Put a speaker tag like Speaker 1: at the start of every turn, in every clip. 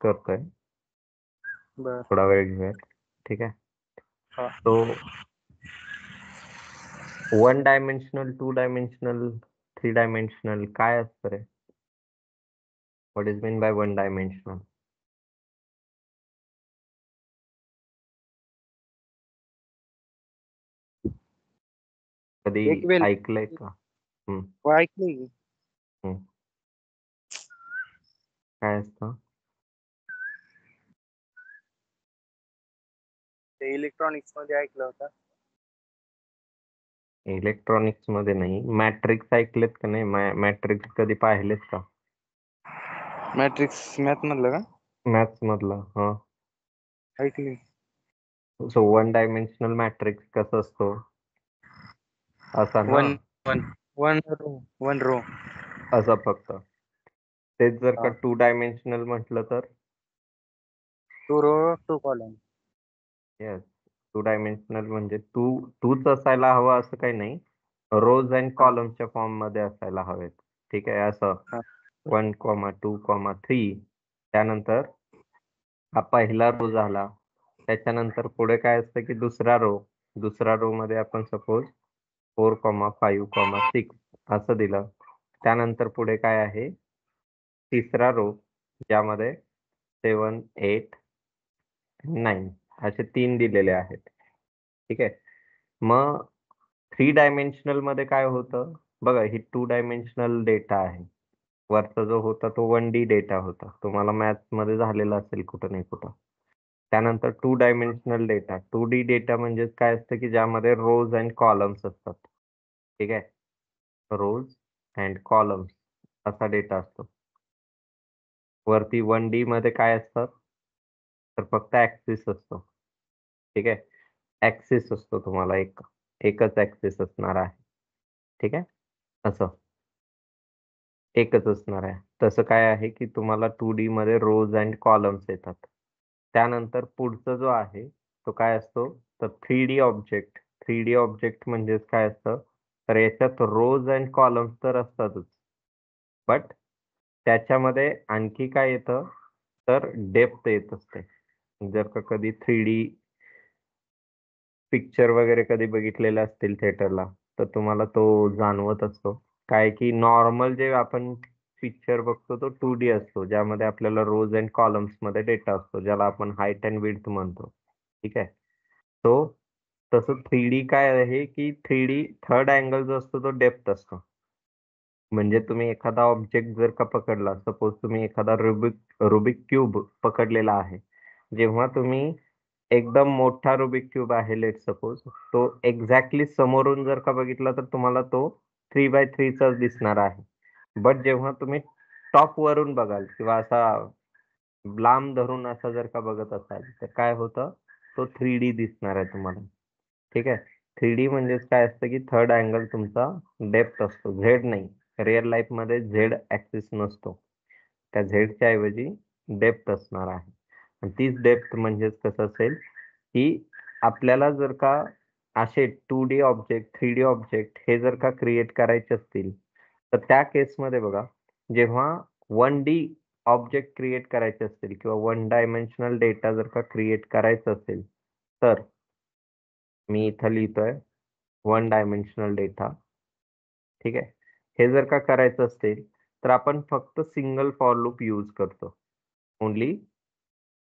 Speaker 1: करतोय,
Speaker 2: बर
Speaker 1: थोडा वेळ घेऊयात. ठीक आहे.
Speaker 2: हा.
Speaker 1: तो 1 डायमेन्शनल, 2 डायमेन्शनल, 3 डायमेन्शनल काय असतं रे? What is mean by 1 dimensional? कधी
Speaker 2: एक वेळ
Speaker 1: ऐकलंय का?
Speaker 2: ऐकलंय की.
Speaker 1: हम्म. काय असतं?
Speaker 2: ते इलेक्ट्रॉनिक्स मध्ये ऐकलं होतं.
Speaker 1: इलेक्ट्रॉनिक्स मध्ये नाही, मॅट्रिक्स ऐकलेत का नाही? मॅट्रिक्स कधी पाहिलेत का?
Speaker 2: मॅट्रिक्स मॅथ मधलं का?
Speaker 1: मॅथ्स मधलं. हा.
Speaker 2: ऐकली.
Speaker 1: सो 1 डायमेन्शनल मॅट्रिक्स कसं असतो? असा ना?
Speaker 2: One one one row one row.
Speaker 1: असं फक्त. तेच जर का
Speaker 2: हा.
Speaker 1: 2 डायमेन्शनल म्हटलं तर?
Speaker 2: 2 रो 2 कॉलम.
Speaker 1: येस. 2 डायमेन्शनल म्हणजे तूच असायला हवं असं काही नाही. रोज अँड
Speaker 2: हा
Speaker 1: कॉलमच्या फॉर्म मध्ये असायला हवेत. ठीक आहे. असं
Speaker 2: हा
Speaker 1: 1, 2, 3. त्यानंतर हा पहिला रो झाला. त्याच्यानंतर पुढे काय असतं की दुसरा रो मध्ये आपण सपोज 4, 5, 6 असं दिलं. त्यानंतर पुढे काय आहे? तिसरा रो, ज्यामध्ये 7, 8, 9 असे 3 दिलेले आहेत. ठीक आहे. मग 3 डायमेन्शनल मध्ये काय होतं? बघा, ही 2 डायमेन्शनल डेटा आहे. वरचा जो होता तो 1D डेटा होता. तुम्हाला मॅथ्स मध्ये झालेला असेल कुठं नाही कुठं. त्यानंतर 2 डायमेन्शनल डेटा. 2D डेटा म्हणजे काय असतं की ज्यामध्ये रोज अँड कॉलम्स असतात. ठीक आहे. रोज अँड कॉलम्स असा डेटा असतो. वरती 1D मध्ये काय असतात? तर फक्त ऍक्सिस असतो. ठीक आहे. ऍक्सिस असतो, तुम्हाला एकच ऍक्सिस असणार आहे. ठीक आहे. असं एकच असणार आहे. तसं काय आहे की तुम्हाला 2D मध्ये रोज अँड कॉलम्स येतात. त्यानंतर पुढचा जो आहे तो काय असतो? तर 3D ऑब्जेक्ट. 3D ऑब्जेक्ट म्हणजेच काय असतं? तर याच्यात रोज अँड कॉलम्स तर असतातच, बट त्याच्यामध्ये आणखी काय येतं? तर डेप्थ येत असते. जर का कधी 3D पिक्चर वगैरे कधी बघितलेले असतील थिएटरला, तर तुम्हाला तो जाणवत असतो. काय की नॉर्मल जे आपण पिक्चर बघतो तो 2D असतो, ज्यामध्ये आपल्याला रोज अँड कॉलम्स मध्ये डेटा असतो, ज्याला आपण हाईट अँड विड्थ म्हणतो. ठीक आहे. तो तसं 3D काय आहे की 3D थर्ड अँगल जो असतो तो डेप्थ असतो. म्हणजे तुम्ही एखादा ऑब्जेक्ट जर का पकडला, सपोज तुम्ही एखादा रुबिक क्यूब पकडलेला आहे. जेव्हा तुम्ही एकदम मोठा रुबिक क्यूब आहे, लेट सपोज, तो एक्झॅक्टली समोरून जर का बघितला तर तुम्हाला तो 3x3 चाच दिसणार आहे. बट जेव्हा तुम्ही टॉप वरून बघाल किंवा असा लांब धरून असा जर का बघत असाल, तर काय होतं? तो 3D दिसणार आहे तुम्हाला. ठीक आहे. 3D म्हणजेच काय असतं की थर्ड अँगल तुमचा डेप्थ असतो, झेड नाही. रिअल लाईफ मध्ये झेड ऍक्सिस नसतो. त्या झेडच्या ऐवजी डेप्थ असणार आहे. आणि तीच डेप्थ म्हणजेच कसं असेल की आपल्याला जर का असे 2D ऑब्जेक्ट, 3D ऑब्जेक्ट हे जर का क्रिएट करायचे असतील, तर त्या केसमध्ये बघा, जेव्हा 1D ऑब्जेक्ट क्रिएट करायचे असतील किंवा 1 डायमेन्शनल डेटा जर का क्रिएट करायचं असेल, तर मी इथं लिहितोय 1 डायमेन्शनल डेटा. ठीक आहे. हे जर का करायचं असेल तर आपण फक्त सिंगल फॉर लूप यूज करतो. Only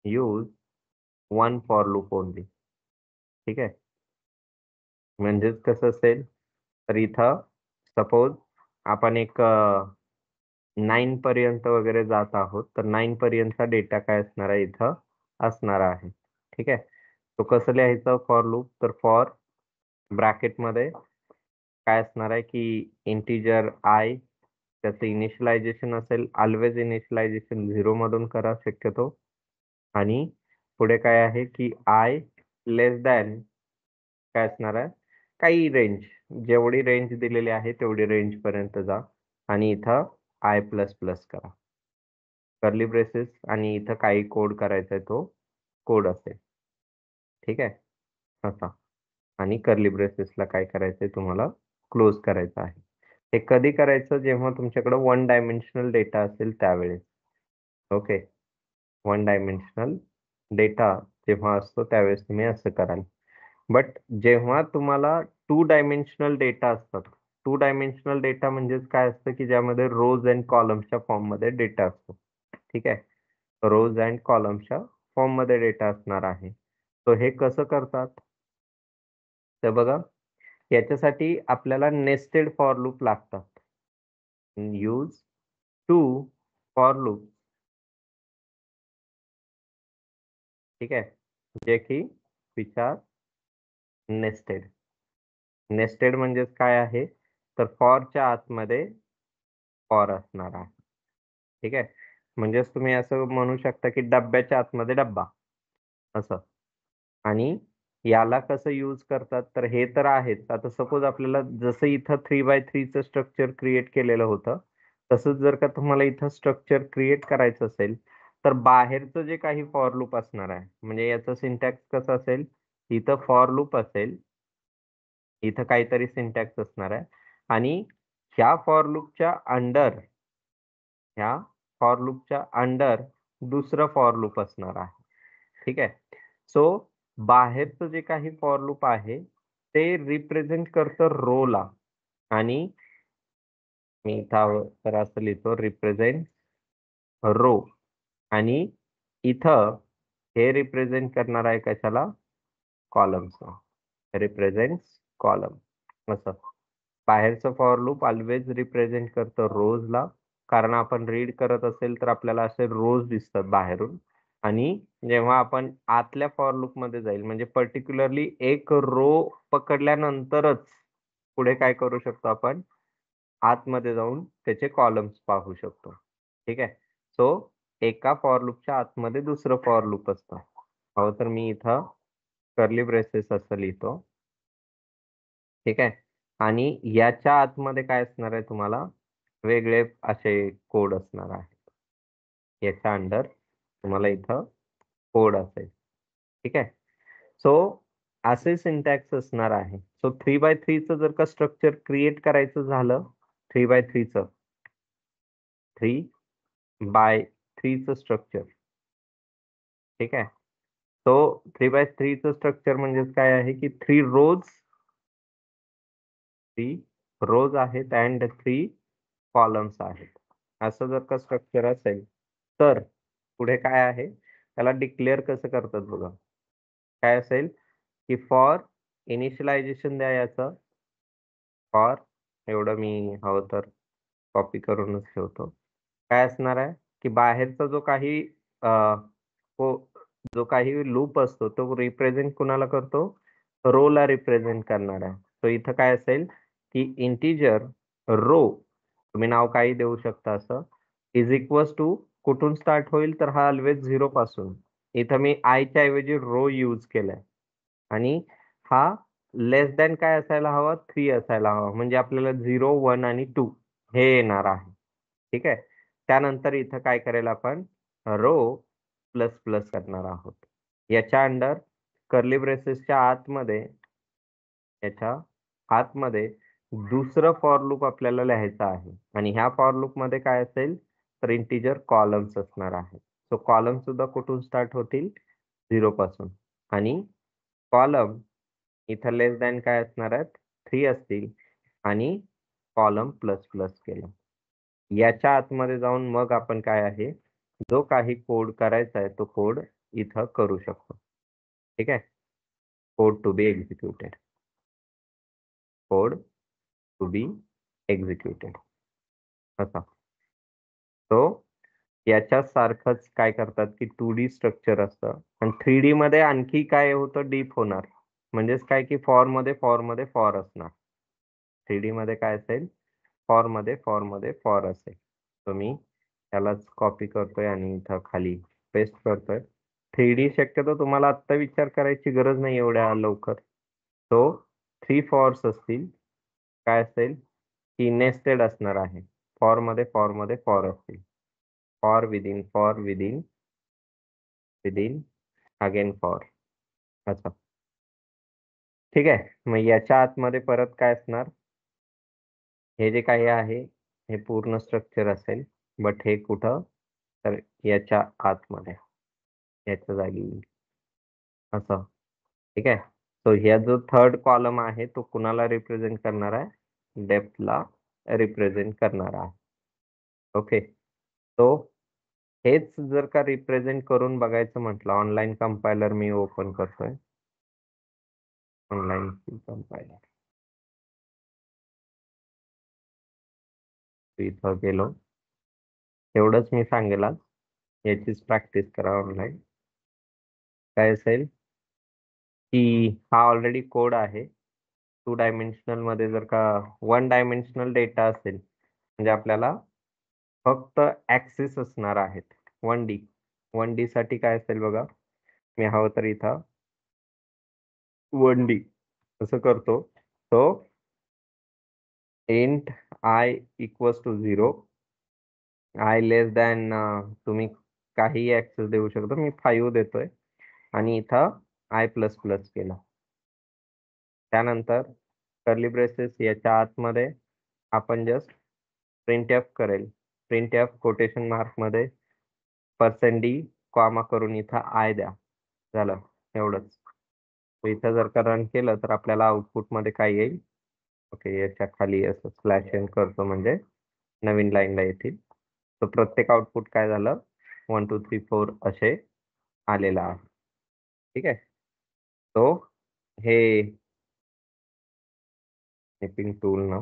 Speaker 1: use 1 for loop only. ठीक आहे. म्हणजेच कसं असेल, तर इथं सपोज आपण एक 9 पर्यंत वगैरे जात आहोत, तर 9 पर्यंतचा डेटा काय असणार आहे? इथं असणार आहे. ठीक आहे. तो कसं लिहायचं फॉर लूप? तर फॉर ब्रॅकेटमध्ये काय असणार आहे की इंटिजर आय, त्याचं इनिशियलायझेशन असेल, ऑलवेज इनिशियलायझेशन 0 मधून करा शक्यतो. आणि पुढे काय आहे की आय लेस दॅन काय असणार आहे? काही रेंज, जेवढी रेंज दिलेली आहे तेवढी रेंज पर्यंत जा आणि इथं आय प्लस प्लस करा, कर्ली ब्रेसेस, आणि इथं काही कोड करायचा आहे तो कोड असेल. ठीक आहे. असा. आणि कर्ली ब्रेसेसला काय करायचंय तुम्हाला? क्लोज करायचं आहे. हे कधी करायचं? जेव्हा तुमच्याकडे 1 डायमेन्शनल डेटा असेल त्यावेळेस. ओके. वन डायमेन्शनल डेटा जेव्हा असतो त्यावेळेस तुम्ही असं कराल. बट जेव्हा तुम्हाला टू डायमेन्शनल डेटा असतात, टू डायमेन्शनल डेटा म्हणजेच काय असतं की ज्यामध्ये रोज अँड कॉलम्सच्या फॉर्ममध्ये डेटा असतो. ठीक आहे, रोज अँड कॉलम्सच्या फॉर्ममध्ये डेटा असणार आहे. तो हे कसं करतात तर बघा, याच्यासाठी आपल्याला नेस्टेड फॉर लूप लागतात. Use two for loop. ठीक आहे, जे की विच आर नेस्टेड. नेस्टेड म्हणजेच काय आहे तर फॉरच्या आतमध्ये फॉर असणार आहे. ठीक आहे, म्हणजेच तुम्ही असं म्हणू शकता की डब्याच्या आतमध्ये डब्बा असं. आणि याला कसं यूज करतात तर हे तर आहेच. आता सपोज आपल्याला जसं इथं 3x3चं स्ट्रक्चर क्रिएट केलेलं होतं, तसंच जर का तुम्हाला इथं स्ट्रक्चर क्रिएट करायचं असेल तर बाहेरचं जे काही फॉर लूप असणार आहे, म्हणजे याचं सिंटॅक्स कसं असेल, इथं फॉर लूप असेल, इथं काहीतरी सिंटॅक्स असणार आहे आणि ह्या फॉर लूपच्या अंडर, ह्या फॉर लूपच्या अंडर दुसरं फॉर लूप असणार आहे. ठीक आहे, सो बाहेरचं जे काही फॉर लूप आहे ते रिप्रेझेंट करतं रो ला. आणि मी इथं तर असं लिहितो रिप्रेझेंट रो. आणि इथं हे रिप्रेझेंट करणार आहे कशाला, कॉलम्स. रिप्रेझेंट्स कॉलम असं. बाहेरचं फॉर लूप ऑलवेज रिप्रेझेंट करतं रोजला, कारण आपण रीड करत असेल तर आपल्याला असे रोज दिसतात बाहेरून. आणि जेव्हा आपण आतल्या फॉर लूप मध्ये जाईल म्हणजे पर्टिक्युलरली एक रो पकडल्यानंतरच पुढे काय करू शकतो आपण, आतमध्ये जाऊन त्याचे कॉलम्स पाहू शकतो. ठीक आहे, सो एका फॉर लूपच्या आतमध्ये दुसरं फॉर लूप असतं. हो, तर मी इथं कर्ली ब्रेसेस असं लिहितो. ठीक आहे, आणि याच्या आतमध्ये काय असणार आहे, तुम्हाला वेगळे असे कोड असणार आहेत. याच्या अंडर तुम्हाला इथं कोड असेल. ठीक आहे, सो असे सिंटॅक्स असणार आहे. सो 3x3चं जर का स्ट्रक्चर क्रिएट करायचं झालं, 3x3चं 3x3चं स्ट्रक्चर. ठीक आहे, सो 3x3चं स्ट्रक्चर म्हणजेच काय आहे की 3 रोज आहेत अँड 3 कॉलम्स आहेत. असं जर का स्ट्रक्चर असेल तर पुढे काय आहे, त्याला डिक्लेअर कसं करतात बघा. काय असेल की फॉर इनिशियलायझेशन द्या याचं. फॉर एवढं मी हवं तर कॉपी करूनच ठेवतो. काय असणार आहे की बाहेरचा जो काही जो काही लूप असतो तो रिप्रेझेंट कुणाला करतो, रोला रिप्रेझेंट करणार आहे. तो इथं काय असेल की इंटिजर रो, तुम्ही नाव काही देऊ शकता असं, इज इक्वल्स टू कुठून स्टार्ट होईल तर हा ऑलवेज 0 पासून. इथं मी आय च्या ऐवजी रो यूज केलाय. आणि हा लेस दॅन काय असायला हवा, 3 असायला हवा, म्हणजे आपल्याला 0, 1 आणि 2 हे येणार आहे. ठीक आहे, त्यानंतर इथं काय करेल आपण, रो प्लस प्लस करणार आहोत. याच्या अंडर कर्ली ब्रेसेसच्या आतमध्ये, याच्या आतमध्ये दुसरं फॉर लूप आपल्याला लिहायचं आहे. आणि ह्या फॉर लूप मध्ये काय असेल तर इंटिजर कॉलम्स असणार आहे. सो कॉलम सुद्धा कुठून स्टार्ट होतील, 0 पासून. आणि कॉलम इथं लेस दॅन काय असणार आहेत, 3 असतील. आणि कॉलम प्लस प्लस केलं. याच्या आतमध्ये जाऊन मग आपण काय आहे, जो काही कोड करायचा आहे तो कोड इथं करू शकतो. ठीक आहे, code to be executed. Code to be executed असा. तो याच्या सारखंच काय करतात की 2D स्ट्रक्चर असतं आणि 3D मध्ये आणखी काय होतं, डीप होणार. म्हणजेच काय की फॉर मध्ये फॉर असणार. 3D मध्ये काय असेल, फॉर मध्ये फॉर असेल. तर मी त्यालाच कॉपी करतोय आणि इथं खाली पेस्ट करतोय. 3D शक्यतो तुम्हाला आत्ता विचार करायची गरज नाही एवढ्या लवकर. तो 3 फॉर्स असतील. काय असेल की नेस्टेड असणार आहे. फॉर मध्ये फॉर असतील. फॉर विदिन अगेन फॉर असं. ठीक आहे, मग याच्या आतमध्ये परत काय असणार, हे जे काही आहे हे पूर्ण स्ट्रक्चर असेल. बट हे कुठं तर याच्या आतमध्ये. याच्या जागी येईल असं. ठीक आहे. सो ह्या जो थर्ड कॉलम आहे तो कुणाला रिप्रेझेंट करणार आहे? डेप्थला रिप्रेझेंट करणार आहे. ओके. तो हेच जर का रिप्रेझेंट करून बघायचं म्हटलं, ऑनलाईन कंपायलर मी ओपन करतोय. ऑनलाईन कंपायलर इथं गेलो. एवढंच मी सांगेल आज. याचीच प्रॅक्टिस करा ऑनलाईन. काय असेल की हा ऑलरेडी कोड आहे. 2 डायमेन्शनल मध्ये जर का 1 डायमेन्शनल डेटा असेल म्हणजे आपल्याला फक्त ऍक्सिस असणार आहेत 1D. 1D साठी काय असेल बघा, मी हवं तर इथं 1D असं करतो. तो int I equals to 0, I less than तुम्ही काही ऍक्सेस देऊ शकता. मी 5 देतोय आणि इथं I++ केलं. त्यानंतर कर्ली ब्रेसेस याच्या आतमध्ये आपण जस्ट प्रिंटएफ करेल. प्रिंटएफ कोटेशन मार्क मध्ये %d कॉमा करून इथं I द्या. झालं एवढंच. इथं जर का रन केलं तर आपल्याला आउटपुट मध्ये काय येईल? ओके, याच्या खाली असं स्लॅश एन करतो म्हणजे नवीन लाईनला येतील. तर प्रत्येक आउटपुट काय झालं? 1 2 3 4 असे आलेला आहे. ठीक आहे. तो हे स्निपिंग टूल ना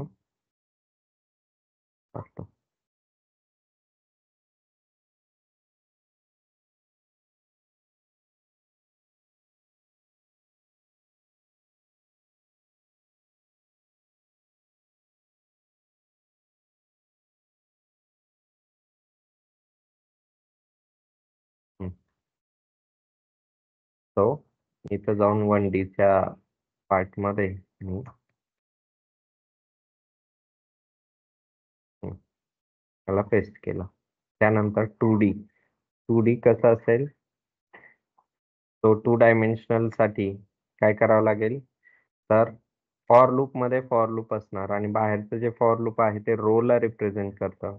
Speaker 1: असतो. तो इथं जाऊन 1D च्या पार्ट मध्ये मी त्याला पेस्ट केलं. त्यानंतर 2D कसं असेल? तो 2 डायमेन्शनल साठी काय करावं लागेल? तर फॉर लूप मध्ये फॉर लूप असणार आणि बाहेरचं जे फॉर लूप आहे ते रो ला रिप्रेझेंट करतं.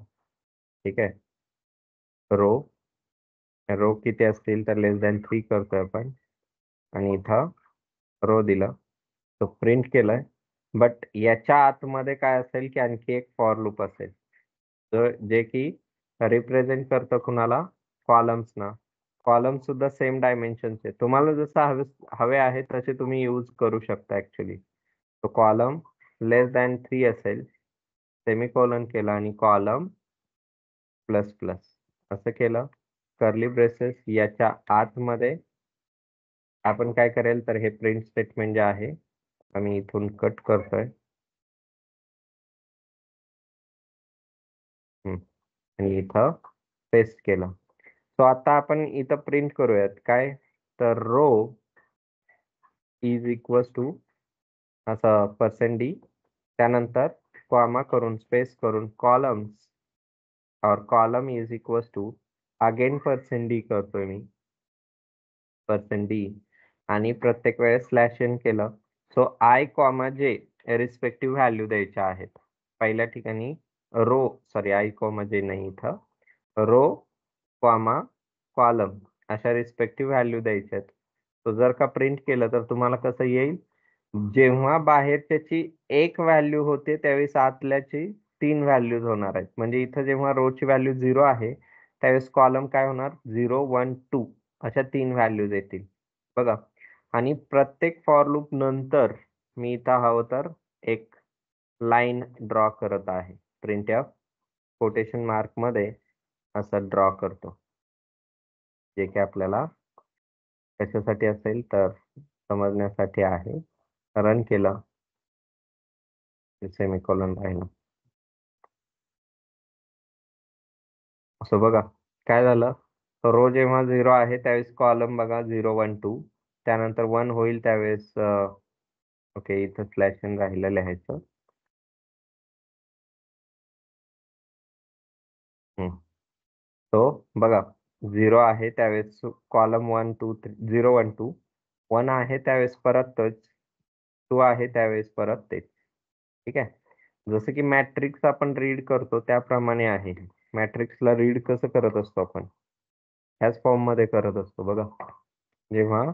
Speaker 1: ठीक आहे. रो किती असतील तर लेस दॅन 3 करतोय आपण आणि इथं रो दिलं. तो प्रिंट केलाय. बट याच्या आतमध्ये काय असेल की आणखी एक फॉर लूप असेल जे की रिप्रेझेंट करतं कुणाला? कॉलम्सना. कॉलम सुद्धा सेम डायमेन्शनचे. तुम्हाला जसं हवे आहे तसे तुम्ही यूज करू शकता ऍक्च्युली. तो कॉलम लेस दॅन 3 असेल, सेमीकोलन केला आणि कॉलम ++ असं केलं. कर्ली ब्रेसेस याच्या आतमध्ये आपण काय करेल तर हे प्रिंट स्टेटमेंट जे आहे आम्ही इथून कट करतोय. आणि इथं पेस्ट केलं. सो आता आपण इथं प्रिंट करूयात काय? तर रो इज इक्वल्स टू असं %d, त्यानंतर कॉमा करून स्पेस करून कॉलम्स और column is equals to again %d करतोय मी %d आणि प्रत्येक वेळेस स्लॅश इन केलं. So I, J respective value द्यायच्या आहेत. पहिल्या ठिकाणी I, J नाही इथं रो कॉमा कॉलम अशा रिस्पेक्टिव्ह व्हॅल्यू द्यायच्या आहेत. तो जर का प्रिंट केलं तर तुम्हाला कसं येईल? जेव्हा बाहेरच्याची एक व्हॅल्यू होते त्यावेळेस आतल्याची 3 व्हॅल्यूज होणार आहेत. म्हणजे इथं जेव्हा रो ची व्हॅल्यू 0 आहे त्यावेळेस कॉलम काय होणार? 0 1 2 अशा 3 व्हॅल्यूज येतील बघा. आणि प्रत्येक फॉर लूप नंतर मी इथं हवं तर एक लाईन ड्रॉ करत आहे. प्रिंटएफ कोटेशन मार्क मध्ये असं ड्रॉ करतो, जे की आपल्याला कशासाठी असेल तर समजण्यासाठी आहे. रन केलं, सेमीकोलन राहिलं. असं बघा काय झालं? रो जेव्हा 0 आहे त्यावेळेस कॉलम बघा 0 1 2, त्यानंतर 1 होईल त्यावेळेस ओके इथं स्लॅश इन राहिलं लिहायचं. तो बघा 0 आहे त्यावेळेस कॉलम 1 2 3 0 1 2, 1 आहे त्यावेळेस परत तोच, 2 आहे त्यावेळेस परत तेच. ठीक आहे. जसं की मॅट्रिक्स आपण रीड करतो त्याप्रमाणे आहे. मॅट्रिक्सला रीड कसं करत असतो आपण? ह्याच फॉर्म मध्ये करत असतो बघा. जेव्हा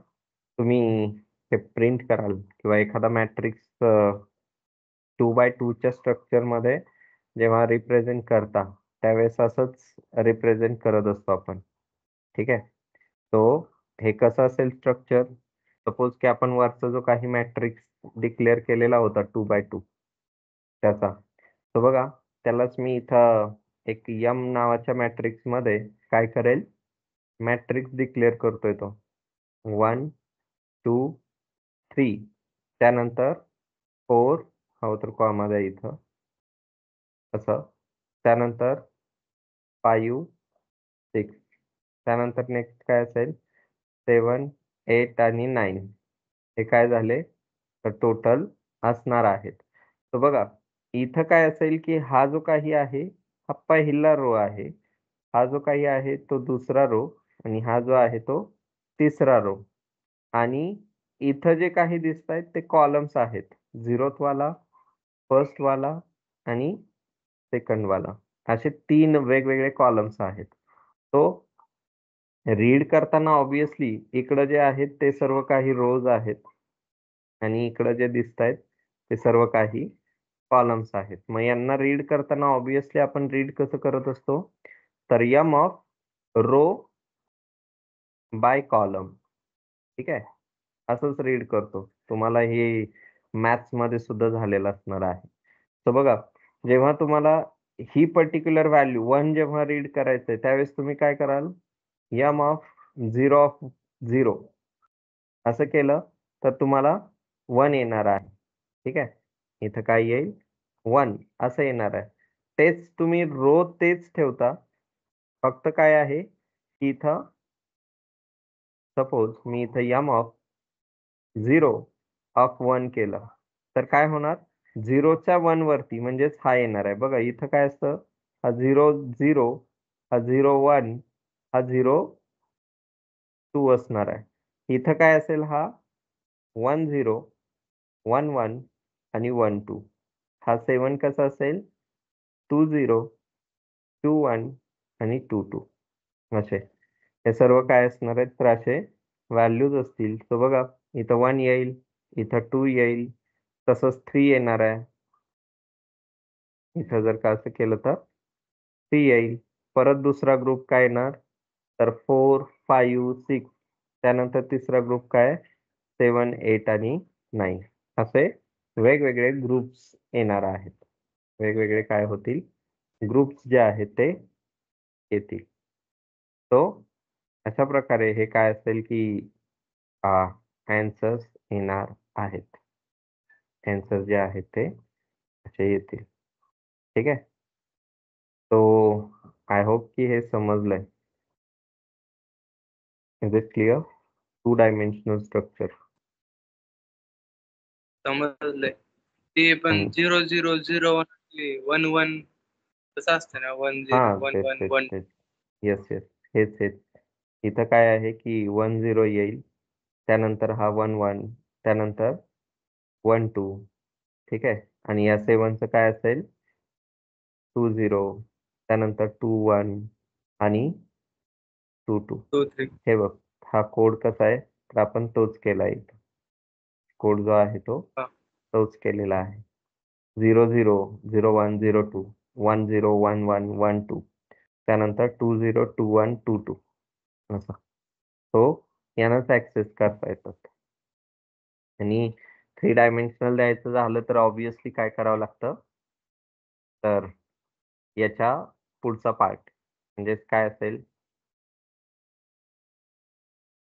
Speaker 1: तुम्ही हे प्रिंट कराल किंवा एखादा मॅट्रिक्स 2x2 स्ट्रक्चर मध्ये जेव्हा रिप्रेझेंट करता त्यावेळेस असंच रिप्रेझेंट करत असतो आपण. ठीक आहे. तो हे कसं असेल स्ट्रक्चर, सपोज की आपण वरचा जो काही मॅट्रिक्स डिक्लेअर केलेला होता 2x2 त्याचा, तो बघा त्यालाच मी इथं एक यम नावाच्या मॅट्रिक्स मध्ये काय करेल, मॅट्रिक्स डिक्लेअर करतोय तो 1 2 3, त्यानंतर 4 हो तर कॉमा द्या इथं असं, त्यानंतर 5 6, त्यानंतर नेक्स्ट काय असेल 7 8 आणि 9. हे काय झाले तर टोटल असणार आहेत. तर बघा इथं काय असेल की हा जो काही आहे हा पहिला रो आहे, हा जो काही आहे तो दुसरा रो आणि हा जो आहे तो तिसरा रो. आणि इथं जे काही दिसतायत ते कॉलम्स आहेत. 0th वाला, फर्स्ट वाला आणि सेकंड वाला, असे 3 वेगवेगळे कॉलम्स आहेत. तो रीड करताना ऑब्व्हियसली इकडं जे आहेत ते सर्व काही रोज आहेत आणि इकडं जे दिसतायत ते सर्व काही कॉलम्स आहेत. मग यांना रीड करताना ऑब्व्हियसली आपण रीड कसं करत असतो, तर M of row by column. ठीक आहे, असंच रीड करतो. तुम्हाला हे मॅथ्स मध्ये सुद्धा झालेलं असणार आहे. तर बघा जेव्हा तुम्हाला ही पर्टिक्युलर व्हॅल्यू 1 जेव्हा रीड करायचंय त्यावेळेस तुम्ही काय कराल, एम ऑफ 0 ऑफ 0 असं केलं तर तुम्हाला 1 येणार आहे. ठीक आहे, इथं काय येईल 1 असं येणार आहे. तेच तुम्ही रो तेच ठेवता, फक्त काय आहे की इथं सपोज मी इथं एम ऑफ 0 ऑफ 1 केलं तर काय होणार, 0च्या 1 वरती म्हणजेच हा येणार आहे. बघा इथं काय असतं, हा 0 0, हा 0 1, हा 0 2 असणार आहे. इथं काय असेल, हा 1 0 1 1 आणि 1 2. हा 7 कसा असेल 2 0 2 1 आणि 2 2. असे हे सर्व काय असणार आहेत, तर असे व्हॅल्यूज असतील. तर बघा इथं 1 येईल, इथं 2 येईल, तसंच 3 येणार आहे. इथं जर का असं केलं तर 3 येईल. परत दुसरा ग्रुप काय येणार, तर 4 5 6, त्यानंतर तिसरा ग्रुप काय 7 8 आणि 9. असे वेगवेगळे ग्रुप्स येणार आहेत. वेगवेगळे काय होतील, ग्रुप्स जे आहेत ते येतील. तो अशा प्रकारे हे काय असेल की आन्सर्स येणार आहेत. आन्सर जे आहेत ते असे येतील. ठीक आहे. तो आय होप की हे समजलंय. Is it clear? 2 dimensional structure.
Speaker 2: समजलंय. ते पण 0 0 0 1 1 तसं असतं ना, 1 0
Speaker 1: हा
Speaker 2: 1
Speaker 1: तेच
Speaker 2: 1
Speaker 1: तेच
Speaker 2: 1.
Speaker 1: तेच. येस येस, हेच हेच. इथं काय आहे की 1 0 येईल, त्यानंतर हा 1 1, त्यानंतर 1 2. ठीक आहे, आणि या 7चं काय असेल 2 0, त्यानंतर 2 1 आणि 2 2.
Speaker 2: 2 3.
Speaker 1: हे बघ, हा कोड कसा आहे तर आपण तोच केला इथं. कोड जो आहे तो
Speaker 2: हा.
Speaker 1: तोच केलेला आहे. 0 0 0 1 0 2 1 0 1 1 1 2, त्यानंतर 2 0 2 1 2 2 असं. तो यानंच ऍक्सेस करता येतात. आणि 3 डायमेन्शनल द्यायचं झालं तर ऑब्व्हियसली काय करावं लागतं, तर याच्या पुढचा पार्ट म्हणजेच काय असेल,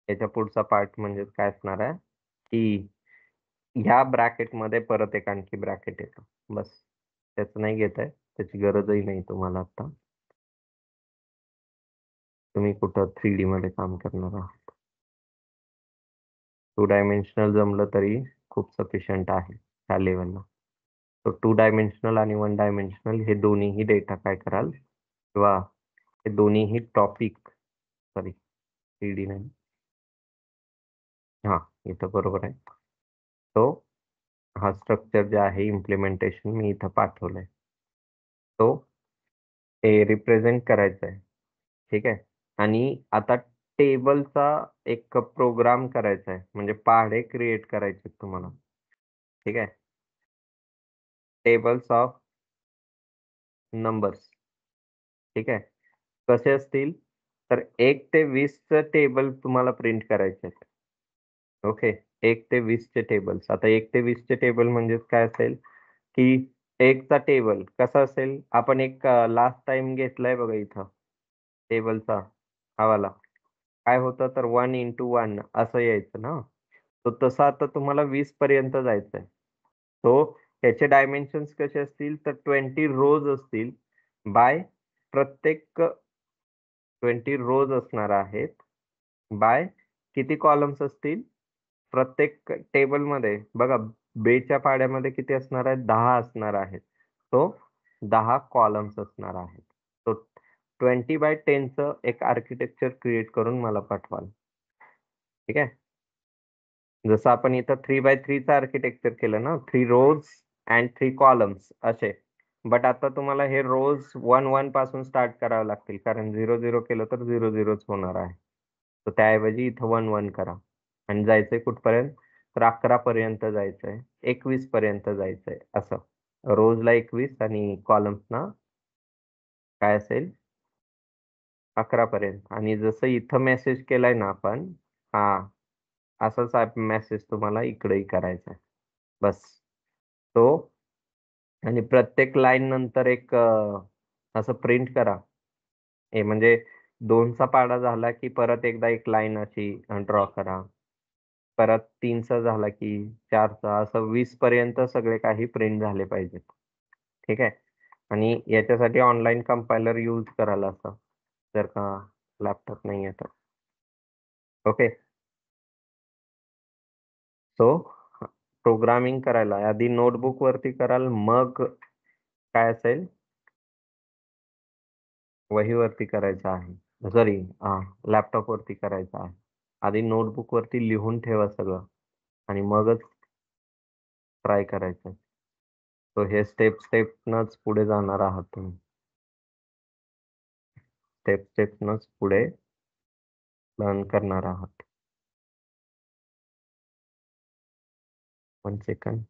Speaker 1: याच्या पुढचा पार्ट म्हणजेच काय असणार आहे की ह्या ब्रॅकेटमध्ये परत एक आणखी ब्रॅकेट येतो. बस त्याचं नाही घेत आहे, त्याची गरजही नाही तुम्हाला आता. तुम्ही कुठं 3D मध्ये काम करणार आहात. 2 डायमेन्शनल जमलं तरी खूप सफिशियंट आहे ह्या लेवलला. तो 2 डायमेन्शनल आणि 1 डायमेन्शनल हे दोन्हीही डेटा काय कराल, किंवा हे दोन्हीही टॉपिक, सॉरी 3D नाही, हा इथं बरोबर आहे. तो हा स्ट्रक्चर जे आहे इम्प्लिमेंटेशन मी इथं पाठवलंय, तो हे रिप्रेझेंट करायचं आहे. ठीक आहे. आणि आता टेबलचा एक प्रोग्राम करायचा आहे, म्हणजे पाढे क्रिएट करायचे आहेत तुम्हाला. ठीक आहे. Tables of numbers. ठीक आहे. कसे असतील? तर 1 ते 20 चं टेबल तुम्हाला प्रिंट करायचे आहेत. ओके. 1 ते 20 चे टेबल्स. आता 1 ते 20 चे टेबल म्हणजेच काय असेल, की 1 चा टेबल कसा असेल? आपण एक लास्ट टाईम घेतलाय बघा इथं टेबलचा हा वाला. काय होतं तर 1 × 1 असं यायचं ना. तर तसं आता तुम्हाला 20 पर्यंत जायचंय. सो त्याचे डायमेन्शन्स कसे असतील तर 20 रोज असतील बाय प्रत्येक 20 रोज असणार आहेत बाय किती कॉलम्स असतील? प्रत्येक टेबलमध्ये बघा बेच्या पाड्यामध्ये किती असणार आहेत? 10 असणार आहेत. सो 10 कॉलम्स असणार आहेत. सो 20/10 चं एक आर्किटेक्चर क्रिएट करून मला पाठवाल. ठीक आहे. जसं आपण इथं 3/3 चं आर्किटेक्चर केलं ना, 3 रोज अँड 3 कॉलम्स असे. बट आता तुम्हाला हे रोज 1-1 पासून स्टार्ट करावं लागतील कारण 0-0 केलं तर 0-0च होणार आहे. तर त्याऐवजी इथं 1-1 करा आणि जायचंय कुठपर्यंत? तर 11 पर्यंत जायचंय, 21 पर्यंत जायचंय असं. रोजला 21 आणि कॉलम्सना काय असेल? 11 पर्यंत आणि जसं इथं मेसेज केलाय ना आपण हां, असाच मेसेज तुम्हाला इकडेही करायचा आहे. बस. तो आणि प्रत्येक लाईन नंतर एक असं प्रिंट करा. हे म्हणजे 2चा पाढा झाला की परत एकदा एक लाईन अशी ड्रॉ करा. परत 3चा झाला की 4चा असं 20 पर्यंत सगळे काही प्रिंट झाले पाहिजेत. ठीक आहे. आणि याच्यासाठी ऑनलाईन कंपायलर यूज कराल असं, जर का लॅपटॉप नाहीये तर. ओके. सो प्रोग्रामिंग करायला आधी नोटबुकवरती कराल, मग काय असेल? वहीवरती करायचं आहे. सॉरी लॅपटॉपवरती करायचं आहे. आधी नोटबुकवरती लिहून ठेवा सगळं आणि मगच ट्राय करायचं. सो हे स्टेपनंच पुढे जाणार आहात तुम्ही. स्टेपनंच पुढे लर्न करणार आहात. 1 सेकंड.